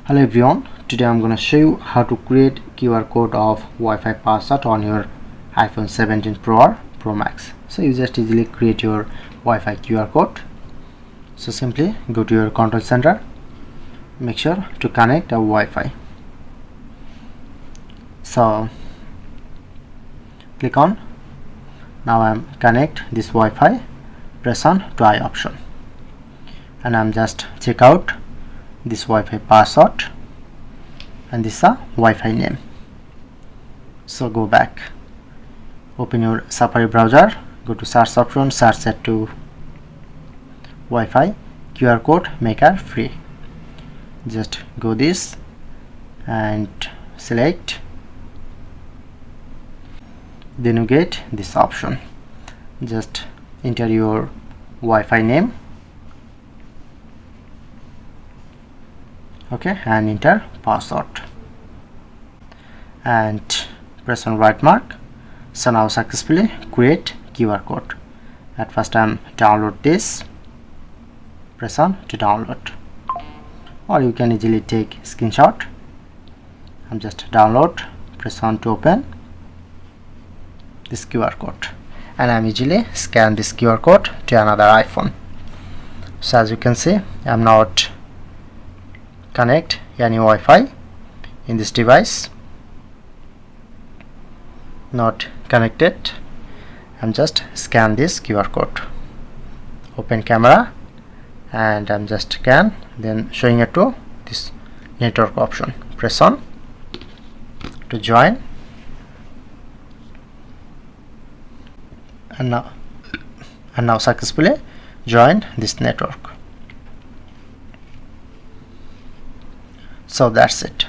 Hello everyone, today I'm going to show you how to create QR code of Wi-Fi password on your iPhone 17 Pro or Pro Max. So you just easily create your Wi-Fi QR code. So simply go to your control center, make sure to connect a Wi-Fi. So click on, now I'm connect this Wi-Fi, press on try option, and I'm just check out this Wi-Fi password and this is a Wi-Fi name. So go back, open your Safari browser, go to search option, search set to Wi-Fi QR code maker free. Just go this and select, then you get this option. Just enter your Wi-Fi name, okay, and enter password and press on right mark. So now successfully create QR code. At first time download this, press on to download, or you can easily take screenshot. I'm just download, press on to open this QR code, and I'm easily scan this QR code to another iPhone. So as you can see, I'm not connect any Wi-Fi in this device, not connected. I'm just scan this QR code, open camera, and I'm just scan, then showing it to this network option, press on to join, and now successfully joined this network. So that's it.